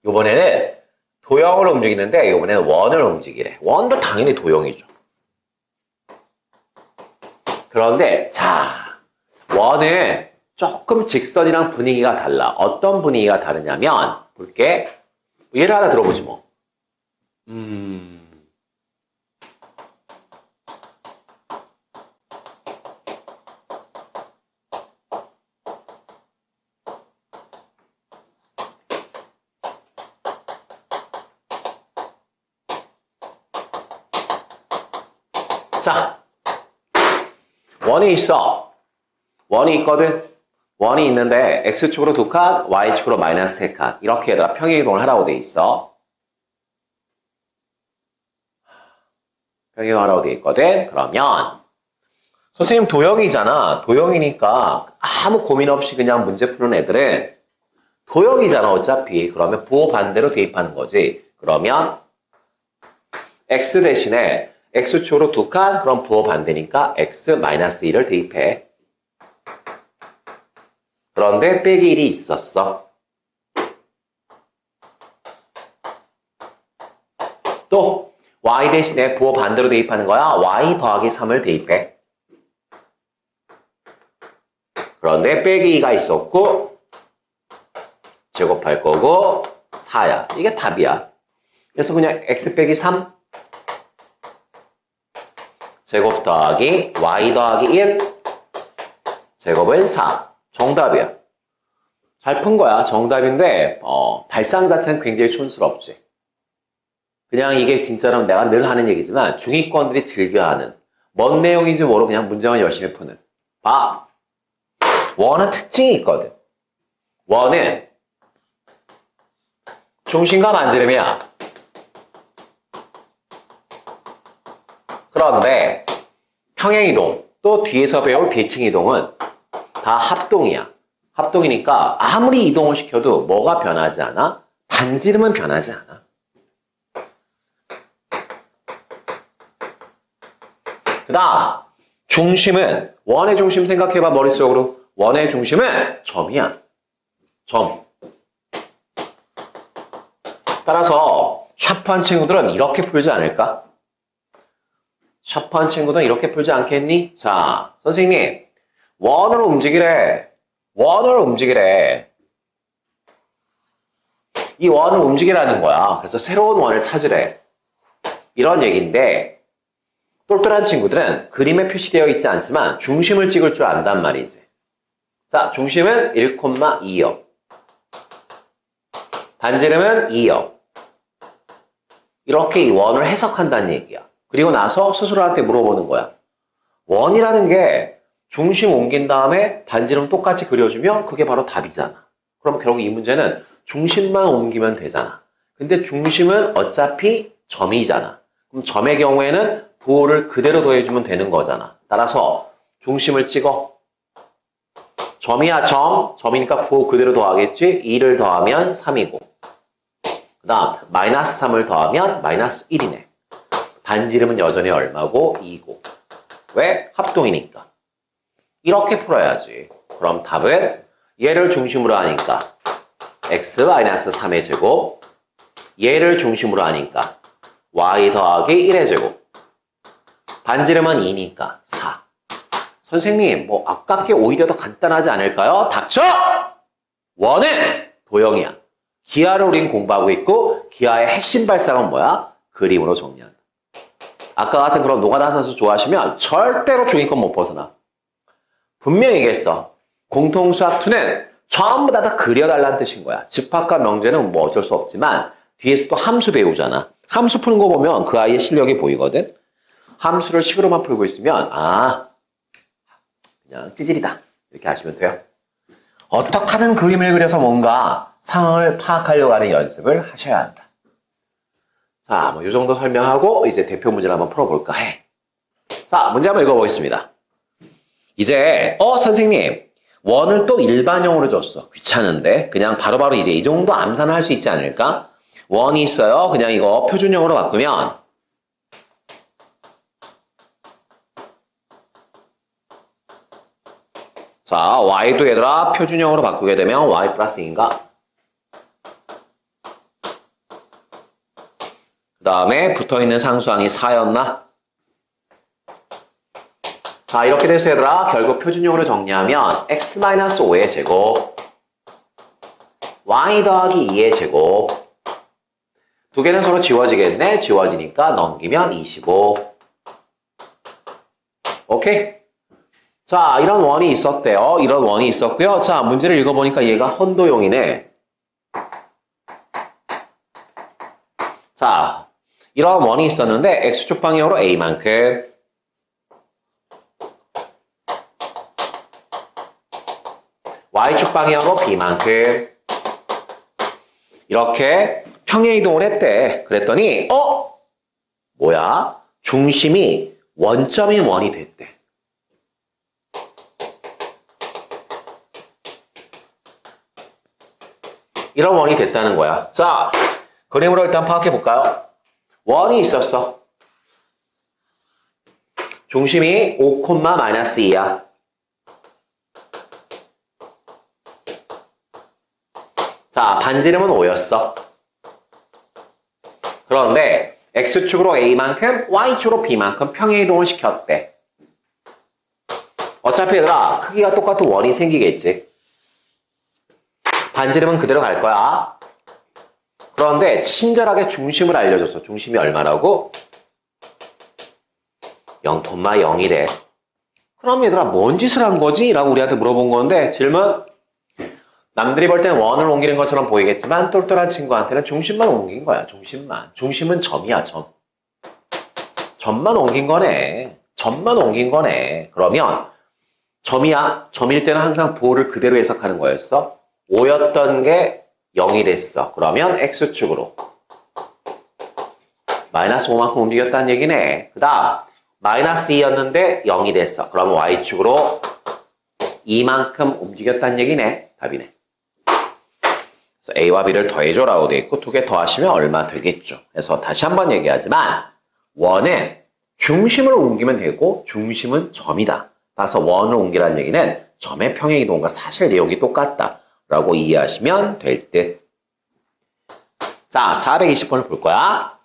이번에는 도형을 움직이는데 이번에는 원을 움직이래. 원도 당연히 도형이죠. 그런데 자, 원은 조금 직선이랑 분위기가 달라. 어떤 분위기가 다르냐면 볼게. 예를 하나 들어보지 뭐. 자, 원이 있어. 원이 있거든. 원이 있는데 x축으로 2칸, y축으로 마이너스 3칸. 이렇게 얘들아 평행이동을 하라고 돼 있어. 평행이동 하라고 돼 있거든. 그러면 선생님 도형이잖아. 도형이니까 아무 고민 없이 그냥 문제 푸는 애들은 도형이잖아 어차피. 그러면 부호 반대로 대입하는 거지. 그러면 x 대신에 x축으로 2칸, 그럼 부호 반대니까 x-1을 대입해. 그런데 빼기 1이 있었어. 또 y 대신에 부호 반대로 대입하는 거야. y 더하기 3을 대입해. 그런데 빼기 2가 있었고 제곱할 거고 4야. 이게 답이야. 그래서 그냥 x 빼기 3 제곱 더하기 y 더하기 1 제곱은 4. 정답이야. 잘 푼 거야. 정답인데 발상 자체는 굉장히 촌스럽지. 그냥 이게 진짜로 내가 늘 하는 얘기지만 중위권들이 즐겨하는 뭔 내용인지 모르고 그냥 문제만 열심히 푸는. 봐. 원은 특징이 있거든. 원은 중심과 반지름이야. 그런데 평행이동, 또 뒤에서 배울 비층이동은 다 합동이야. 합동이니까 아무리 이동을 시켜도 뭐가 변하지 않아? 반지름은 변하지 않아. 그 다음 중심은 원의 중심 생각해봐 머릿속으로. 원의 중심은 점이야. 점. 따라서 샤프한 친구들은 이렇게 풀지 않을까? 샤프한 친구들은 이렇게 풀지 않겠니? 자, 선생님 원을 움직이래. 원을 움직이래. 이 원을 움직이라는 거야. 그래서 새로운 원을 찾으래. 이런 얘기인데 똘똘한 친구들은 그림에 표시되어 있지 않지만 중심을 찍을 줄 안단 말이지. 자, 중심은 1,2요. 반지름은 2요. 이렇게 이 원을 해석한다는 얘기야. 그리고 나서 스스로한테 물어보는 거야. 원이라는 게 중심 옮긴 다음에 반지름 똑같이 그려주면 그게 바로 답이잖아. 그럼 결국 이 문제는 중심만 옮기면 되잖아. 근데 중심은 어차피 점이잖아. 그럼 점의 경우에는 부호를 그대로 더해주면 되는 거잖아. 따라서 중심을 찍어. 점이야 점. 점이니까 부호 그대로 더하겠지. 2를 더하면 3이고 그 다음 마이너스 3을 더하면 마이너스 1이네. 반지름은 여전히 얼마고? 2고. 왜? 합동이니까. 이렇게 풀어야지. 그럼 답은 얘를 중심으로 하니까 x-3의 제곱, 얘를 중심으로 하니까 y 더하기 1의 제곱, 반지름은 2니까 4. 선생님, 뭐 아깝게 오히려 더 간단하지 않을까요? 닥쳐! 원은 도형이야. 기하를 우린 공부하고 있고 기하의 핵심 발상은 뭐야? 그림으로 정리한다. 아까 같은 그런 노가다선수 좋아하시면 절대로 중위권 못 벗어나. 분명히 얘기했어. 공통수학2는 전부 다 그려달라는 뜻인 거야. 집합과 명제는 뭐 어쩔 수 없지만 뒤에서 또 함수 배우잖아. 함수 푸는 거 보면 그 아이의 실력이 보이거든. 함수를 식으로만 풀고 있으면 그냥 찌질이다. 이렇게 하시면 돼요. 어떻게 하든 그림을 그려서 뭔가 상황을 파악하려고 하는 연습을 하셔야 한다. 자, 뭐 이 정도 설명하고 이제 대표 문제를 한번 풀어볼까 해. 자, 문제 한번 읽어보겠습니다. 이제 선생님 원을 또 일반형으로 줬어. 귀찮은데 그냥 바로바로 이제 이 정도 암산을 할 수 있지 않을까? 원이 있어요. 그냥 이거 표준형으로 바꾸면 자, y도 얘들아 표준형으로 바꾸게 되면 y 플러스 2인가? 그 다음에 붙어있는 상수항이 4였나? 자, 이렇게 돼서 얘들아, 결국 표준형으로 정리하면 x-5의 제곱, y 더하기 2의 제곱, 두 개는 서로 지워지겠네? 지워지니까 넘기면 25. 오케이? 자, 이런 원이 있었대요. 이런 원이 있었고요. 자, 문제를 읽어보니까 얘가 헌도용이네. 자, 이런 원이 있었는데 x축 방향으로 a만큼, y축 방향으로 b만큼 이렇게 평행 이동을 했대. 그랬더니 뭐야? 중심이 원점인 원이 됐대. 이런 원이 됐다는 거야. 자, 그림으로 일단 파악해 볼까요? 원이 있었어. 중심이 5,-2야. 자, 반지름은 5였어. 그런데 x축으로 a만큼, y축으로 b만큼 평행 이동을 시켰대. 어차피 얘들아, 크기가 똑같은 원이 생기겠지. 반지름은 그대로 갈 거야. 그런데 친절하게 중심을 알려줬어. 중심이 얼마라고? 0,0이래. 그럼 얘들아 뭔 짓을 한 거지? 라고 우리한테 물어본 건데 질문? 남들이 볼 땐 원을 옮기는 것처럼 보이겠지만 똘똘한 친구한테는 중심만 옮긴 거야. 중심만. 중심은 점이야. 점. 점만 옮긴 거네. 점만 옮긴 거네. 그러면 점이야. 점일 때는 항상 부호를 그대로 해석하는 거였어. 5였던 게 0이 됐어. 그러면 x축으로 마이너스 5만큼 움직였다는 얘기네. 그 다음 마이너스 2였는데 0이 됐어. 그러면 y축으로 2만큼 움직였다는 얘기네. 답이네. 그래서 a와 b를 더해줘라고 돼 있고 두 개 더하시면 얼마 되겠죠. 그래서 다시 한번 얘기하지만 원은 중심을 옮기면 되고 중심은 점이다. 따라서 원을 옮기라는 얘기는 점의 평행 이동과 사실 내용이 똑같다. 라고 이해하시면 될 듯. 자, 420번을 볼 거야.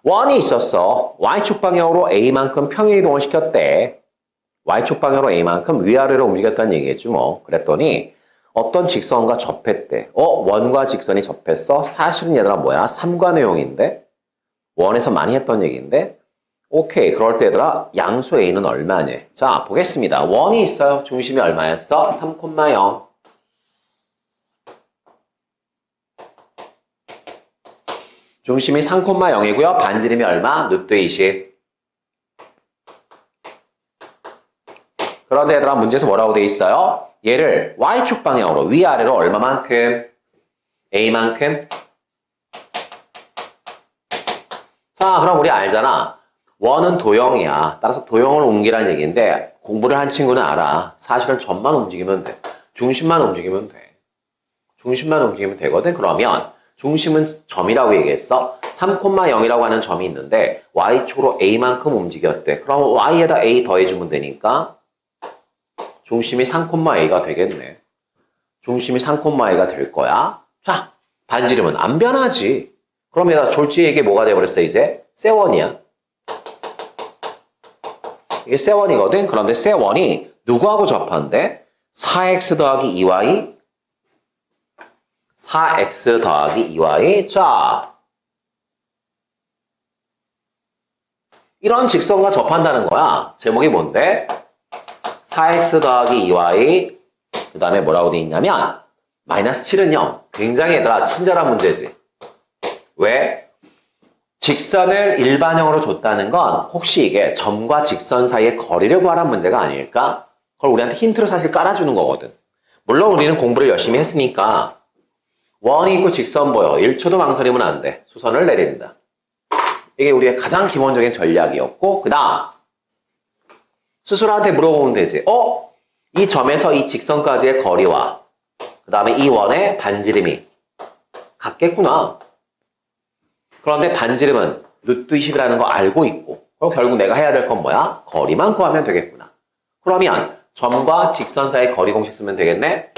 원이 있었어. y축 방향으로 a만큼 평행 이동을 시켰대. y축 방향으로 a만큼 위아래로 움직였다는 얘기겠지 뭐. 그랬더니 어떤 직선과 접했대. 원과 직선이 접했어? 사실은 얘들아 뭐야? 삼관의용인데? 원에서 많이 했던 얘기인데? 오케이. 그럴 때 얘들아 양수 a는 얼마냐? 자, 보겠습니다. 원이 있어요. 중심이 얼마였어? 3,0. 중심이 3,0이고요. 반지름이 얼마? 루트 20. 그런데 얘들아 문제에서 뭐라고 돼 있어요? 얘를 y축 방향으로 위아래로 얼마만큼? a만큼? 자, 그럼 우리 알잖아. 원은 도형이야. 따라서 도형을 옮기라는 얘기인데 공부를 한 친구는 알아. 사실은 점만 움직이면 돼. 중심만 움직이면 돼. 중심만 움직이면 되거든. 그러면 중심은 점이라고 얘기했어. 3,0이라고 하는 점이 있는데 y축으로 a만큼 움직였대. 그럼 y에다 a 더해주면 되니까 중심이 3,a가 되겠네. 중심이 3,a가 될 거야. 자, 반지름은 안 변하지. 그럼 얘가 졸지에게 뭐가 돼버렸어 이제? 세1이야. 이게 세1이거든. 그런데 세1이 누구하고 접한대? 4x 더하기 2y 4x 더하기 2y. 자, 이런 직선과 접한다는 거야. 제목이 뭔데? 4x 더하기 2y 그 다음에 뭐라고 돼 있냐면 마이너스 7은 0. 굉장히 얘들아 친절한 문제지. 왜? 직선을 일반형으로 줬다는 건 혹시 이게 점과 직선 사이의 거리를 구하라는 문제가 아닐까? 그걸 우리한테 힌트로 사실 깔아주는 거거든. 물론 우리는 공부를 열심히 했으니까 원이 있고 직선 보여. 1초도 망설이면 안 돼. 수선을 내린다. 이게 우리의 가장 기본적인 전략이었고 그 다음 스스로한테 물어보면 되지. 이 점에서 이 직선까지의 거리와 그 다음에 이 원의 반지름이 같겠구나. 그런데 반지름은 루트 20이라는 거 알고 있고 그럼 결국 내가 해야 될 건 뭐야? 거리만 구하면 되겠구나. 그러면 점과 직선 사이의 거리 공식 쓰면 되겠네?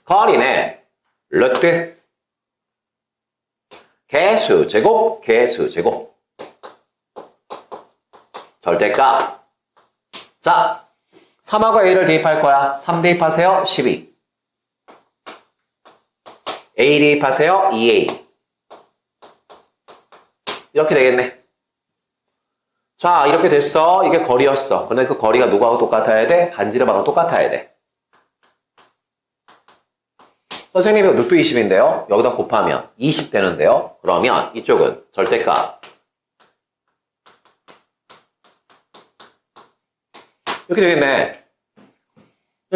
거리는 루트 개수 제곱, 개수 제곱. 절대값. 자, 3하고 A를 대입할 거야. 3 대입하세요. 12. A 대입하세요. 2A. 이렇게 되겠네. 자, 이렇게 됐어. 이게 거리였어. 그런데 그 거리가 누구하고 똑같아야 돼? 반지름하고 똑같아야 돼. 선생님이 루트 20인데요. 여기다 곱하면 20 되는데요. 그러면 이쪽은 절대값. 이렇게 되겠네.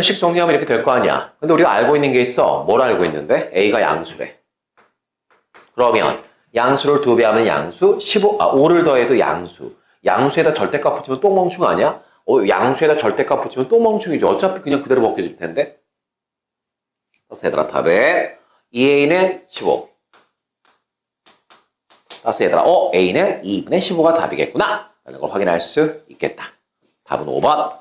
식 정리하면 이렇게 될 거 아니야. 근데 우리가 알고 있는 게 있어. 뭘 알고 있는데? A가 양수래. 그러면 양수를 2배 하면 양수, 5를 더해도 양수. 양수에다 절대값 붙이면 또 멍충 아니야? 양수에다 절대값 붙이면 또 멍충이죠. 어차피 그냥 그대로 벗겨질 텐데. 그래서 얘들아 답에 2A는 15. 그래서 얘들아 A는 2분의 15가 답이겠구나 라는 걸 확인할 수 있겠다. 답은 5번.